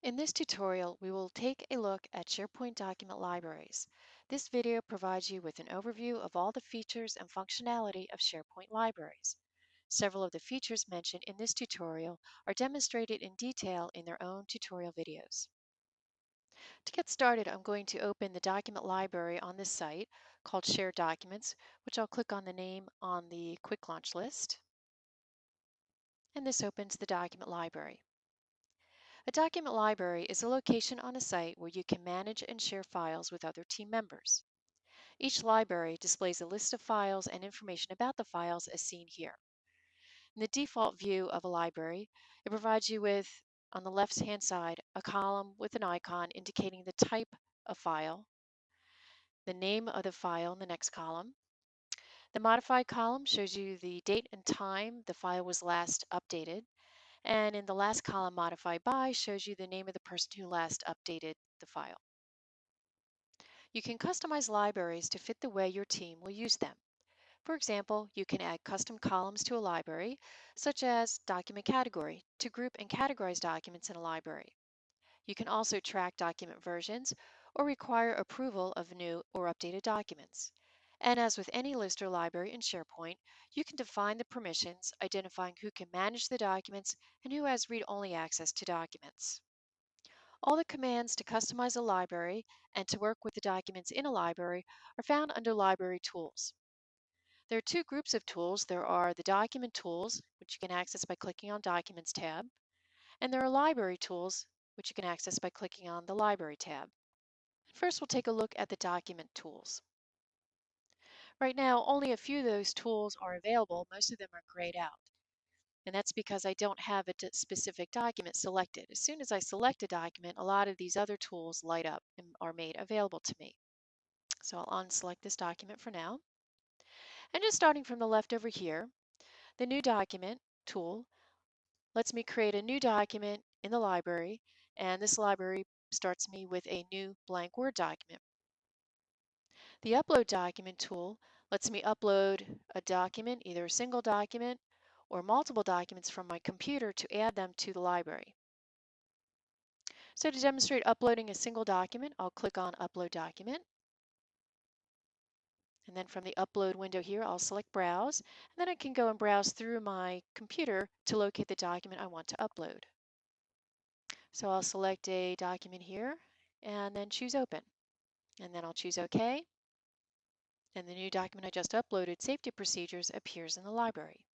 In this tutorial, we will take a look at SharePoint document libraries. This video provides you with an overview of all the features and functionality of SharePoint libraries. Several of the features mentioned in this tutorial are demonstrated in detail in their own tutorial videos. To get started, I'm going to open the document library on this site called Share Documents, which I'll click on the name on the Quick Launch list. And this opens the document library. A document library is a location on a site where you can manage and share files with other team members. Each library displays a list of files and information about the files as seen here. In the default view of a library, it provides you with, on the left-hand side, a column with an icon indicating the type of file, the name of the file in the next column. The modified column shows you the date and time the file was last updated. And in the last column, modified by, shows you the name of the person who last updated the file. You can customize libraries to fit the way your team will use them. For example, you can add custom columns to a library, such as document category, to group and categorize documents in a library. You can also track document versions or require approval of new or updated documents. And as with any list or library in SharePoint, you can define the permissions, identifying who can manage the documents and who has read-only access to documents. All the commands to customize a library and to work with the documents in a library are found under Library Tools. There are two groups of tools. There are the document tools, which you can access by clicking on Documents tab, and there are library tools, which you can access by clicking on the Library tab. First, we'll take a look at the document tools. Right now, only a few of those tools are available. Most of them are grayed out. And that's because I don't have a specific document selected. As soon as I select a document, a lot of these other tools light up and are made available to me. So I'll unselect this document for now. And just starting from the left over here, the New Document tool lets me create a new document in the library, and this library starts me with a new blank Word document. The Upload Document tool lets me upload a document, either a single document or multiple documents from my computer to add them to the library. So to demonstrate uploading a single document, I'll click on Upload Document. And then from the Upload window here, I'll select Browse. And then I can go and browse through my computer to locate the document I want to upload. So I'll select a document here and then choose Open. And then I'll choose OK. And the new document I just uploaded, Safety Procedures, appears in the library.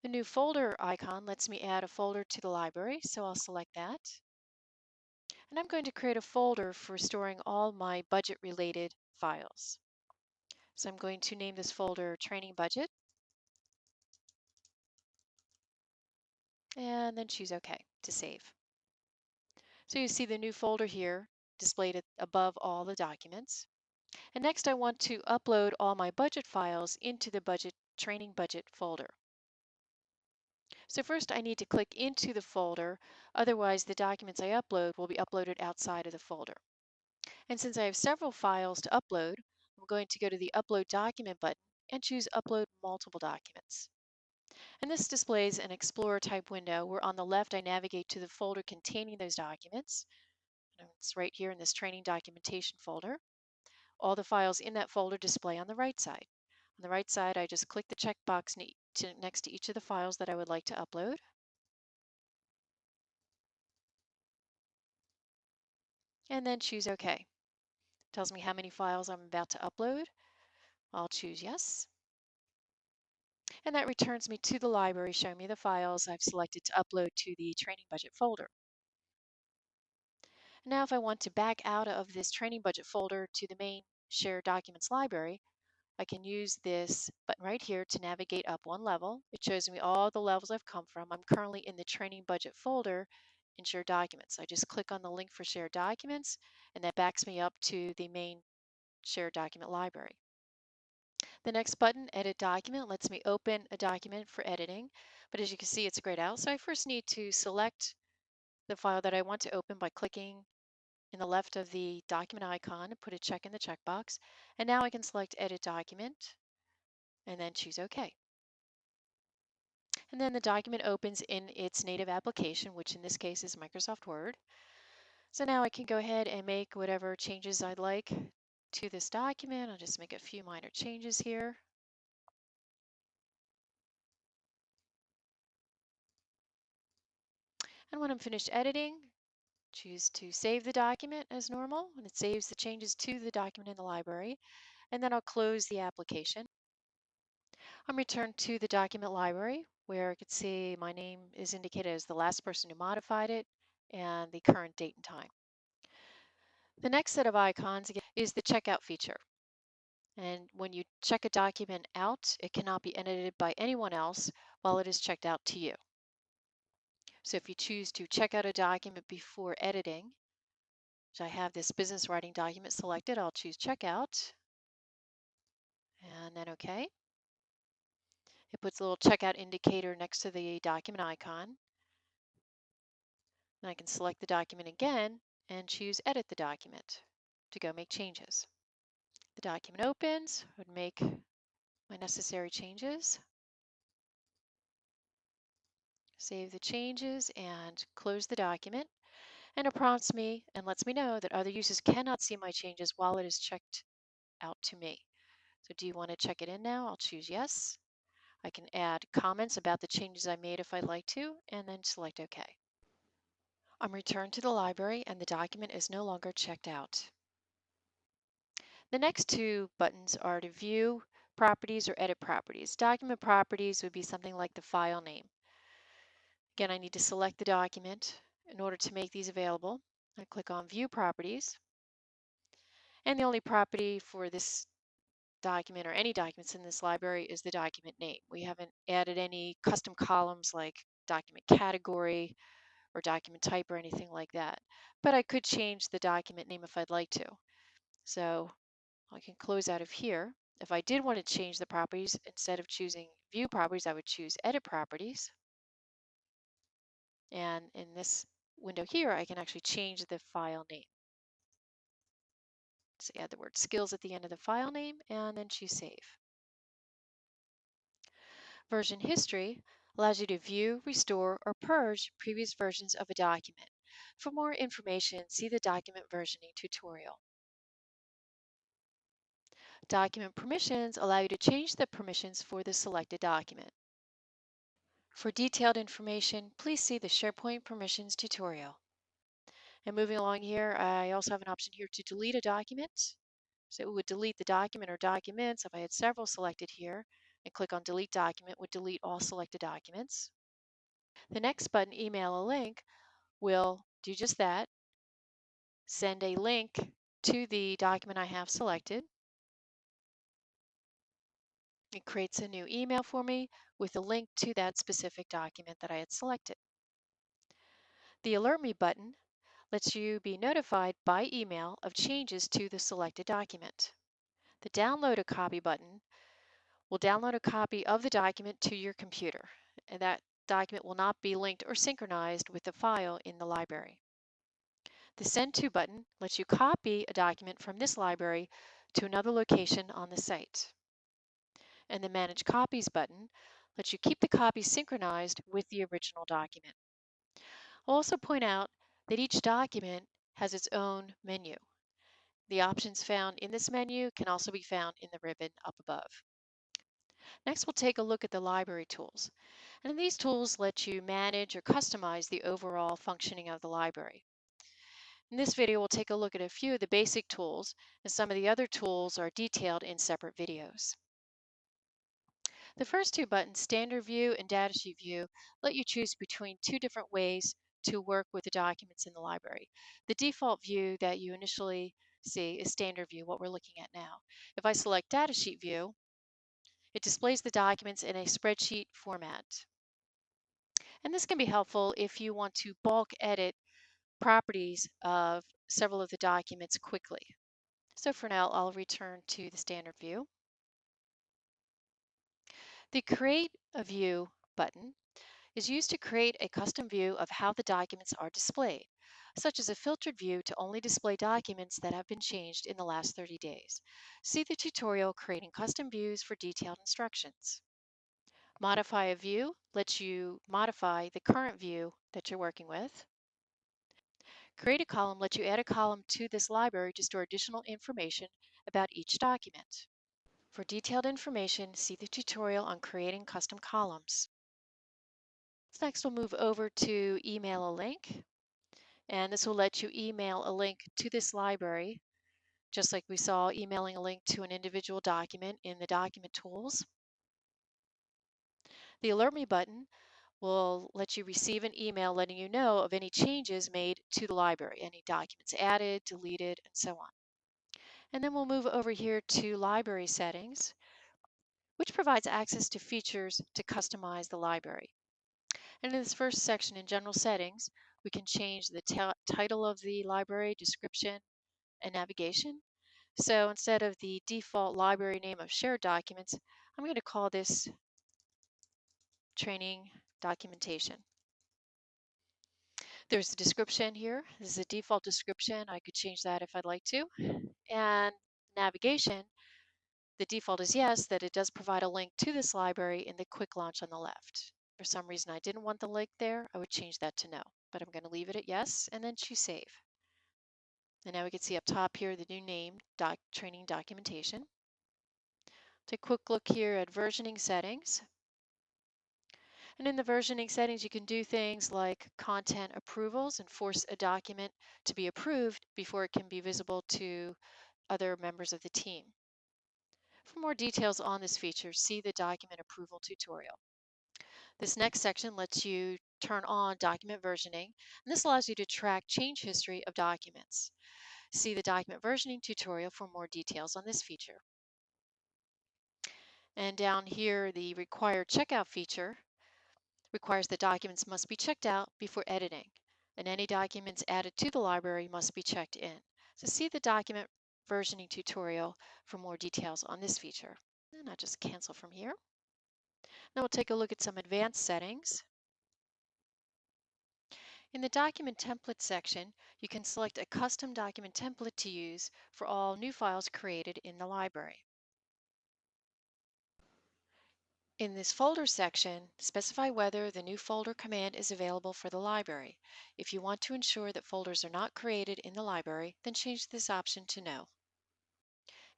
The new folder icon lets me add a folder to the library, so I'll select that. And I'm going to create a folder for storing all my budget-related files. So I'm going to name this folder Training Budget, and then choose OK to save. So you see the new folder here displayed above all the documents. And next I want to upload all my budget files into the Training Budget folder. So first I need to click into the folder, otherwise the documents I upload will be uploaded outside of the folder. And since I have several files to upload, I'm going to go to the Upload Document button and choose Upload Multiple Documents. And this displays an Explorer type window where on the left I navigate to the folder containing those documents. And it's right here in this Training Documentation folder. All the files in that folder display on the right side. On the right side, I just click the checkbox next to each of the files that I would like to upload. And then choose OK. It tells me how many files I'm about to upload. I'll choose Yes. And that returns me to the library showing me the files I've selected to upload to the Training Budget folder. Now if I want to back out of this Training Budget folder to the main Shared Documents library, I can use this button right here to navigate up one level. It shows me all the levels I've come from. I'm currently in the Training Budget folder in Shared Documents. I just click on the link for Shared Documents, and that backs me up to the main Shared Document library. The next button, Edit Document, lets me open a document for editing, but as you can see, it's grayed out. So I first need to select the file that I want to open by clicking in the left of the document icon and put a check in the checkbox. And now I can select Edit Document and then choose OK. And then the document opens in its native application, which in this case is Microsoft Word. So now I can go ahead and make whatever changes I'd like to this document. I'll just make a few minor changes here. And when I'm finished editing, choose to save the document as normal, and it saves the changes to the document in the library. And then I'll close the application. I'm returned to the document library where I could see my name is indicated as the last person who modified it and the current date and time. The next set of icons again is the checkout feature. And when you check a document out, it cannot be edited by anyone else while it is checked out to you. So if you choose to check out a document before editing, so I have this business writing document selected, I'll choose checkout and then OK. It puts a little checkout indicator next to the document icon. And I can select the document again and choose edit the document to go make changes. The document opens, I would make my necessary changes, save the changes and close the document. And it prompts me and lets me know that other users cannot see my changes while it is checked out to me. So do you want to check it in now? I'll choose yes. I can add comments about the changes I made if I'd like to, and then select OK. I'm returned to the library and the document is no longer checked out. The next two buttons are to view properties or edit properties. Document properties would be something like the file name. Again, I need to select the document in order to make these available. I click on View Properties. And the only property for this document or any documents in this library is the document name. We haven't added any custom columns like document category or document type or anything like that. But I could change the document name if I'd like to. So I can close out of here. If I did want to change the properties, instead of choosing View Properties, I would choose Edit Properties. And in this window here, I can actually change the file name. So add the word skills at the end of the file name and then choose Save. Version history allows you to view, restore, or purge previous versions of a document. For more information, see the document versioning tutorial. Document permissions allow you to change the permissions for the selected document. For detailed information, please see the SharePoint permissions tutorial. And moving along here, I also have an option here to delete a document. So it would delete the document or documents if I had several selected here, and click on Delete Document would delete all selected documents. The next button, Email a Link, will do just that. Send a link to the document I have selected. It creates a new email for me with a link to that specific document that I had selected. The Alert Me button lets you be notified by email of changes to the selected document. The Download a Copy button will download a copy of the document to your computer, and that document will not be linked or synchronized with the file in the library. The Send To button lets you copy a document from this library to another location on the site. And the Manage Copies button lets you keep the copy synchronized with the original document. I'll also point out that each document has its own menu. The options found in this menu can also be found in the ribbon up above. Next, we'll take a look at the library tools. And these tools let you manage or customize the overall functioning of the library. In this video, we'll take a look at a few of the basic tools, and some of the other tools are detailed in separate videos. The first two buttons, Standard View and Datasheet View, let you choose between two different ways to work with the documents in the library. The default view that you initially see is Standard View, what we're looking at now. If I select Datasheet View, it displays the documents in a spreadsheet format. And this can be helpful if you want to bulk edit properties of several of the documents quickly. So for now, I'll return to the Standard View. The Create a View button is used to create a custom view of how the documents are displayed, such as a filtered view to only display documents that have been changed in the last 30 days. See the tutorial Creating Custom Views for detailed instructions. Modify a view lets you modify the current view that you're working with. Create a column lets you add a column to this library to store additional information about each document. For detailed information, see the tutorial on creating custom columns. Next, we'll move over to email a link, and this will let you email a link to this library, just like we saw emailing a link to an individual document in the document tools. The Alert Me button will let you receive an email letting you know of any changes made to the library, any documents added, deleted, and so on. And then we'll move over here to Library Settings, which provides access to features to customize the library. And in this first section in General Settings, we can change the title of the library, description, and navigation. So instead of the default library name of Shared Documents, I'm going to call this Training Documentation. There's the description here. This is a default description. I could change that if I'd like to. And navigation, the default is yes, that it does provide a link to this library in the quick launch on the left. For some reason I didn't want the link there, I would change that to no, but I'm going to leave it at yes and then choose save. And now we can see up top here the new name, Training Documentation. Take a quick look here at versioning settings. And in the versioning settings, you can do things like content approvals and force a document to be approved before it can be visible to other members of the team. For more details on this feature, see the document approval tutorial. This next section lets you turn on document versioning, and this allows you to track change history of documents. See the document versioning tutorial for more details on this feature. And down here, the required checkout feature requires that documents must be checked out before editing, and any documents added to the library must be checked in. So see the document versioning tutorial for more details on this feature. And I'll just cancel from here. Now we'll take a look at some advanced settings. In the document template section, you can select a custom document template to use for all new files created in the library. In this folder section, specify whether the new folder command is available for the library. If you want to ensure that folders are not created in the library, then change this option to no.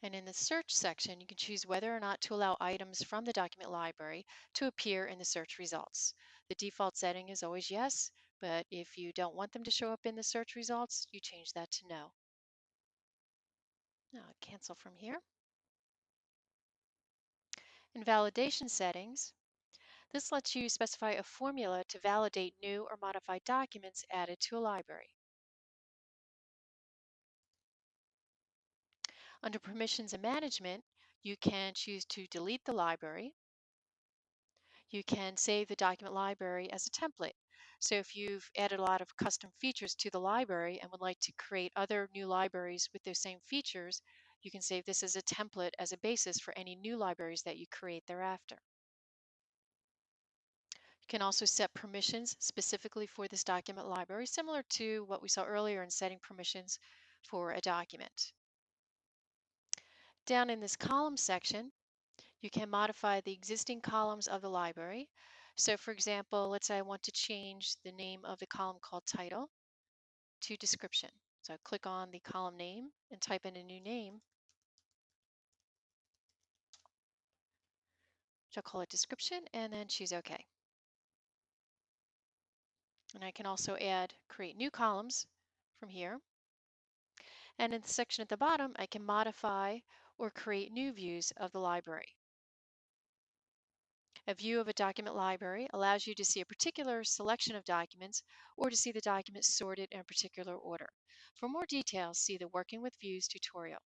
And in the search section, you can choose whether or not to allow items from the document library to appear in the search results. The default setting is always yes, but if you don't want them to show up in the search results, you change that to no. Now I'll cancel from here. In validation settings, this lets you specify a formula to validate new or modified documents added to a library. Under permissions and management, you can choose to delete the library. You can save the document library as a template. So if you've added a lot of custom features to the library and would like to create other new libraries with those same features, you can save this as a template as a basis for any new libraries that you create thereafter. You can also set permissions specifically for this document library, similar to what we saw earlier in setting permissions for a document. Down in this column section, you can modify the existing columns of the library. So for example, let's say I want to change the name of the column called title to description. So click on the column name and type in a new name, which I'll call it description, and then choose OK. And I can also create new columns from here. And in the section at the bottom, I can modify or create new views of the library. A view of a document library allows you to see a particular selection of documents or to see the documents sorted in a particular order. For more details, see the Working with Views tutorial.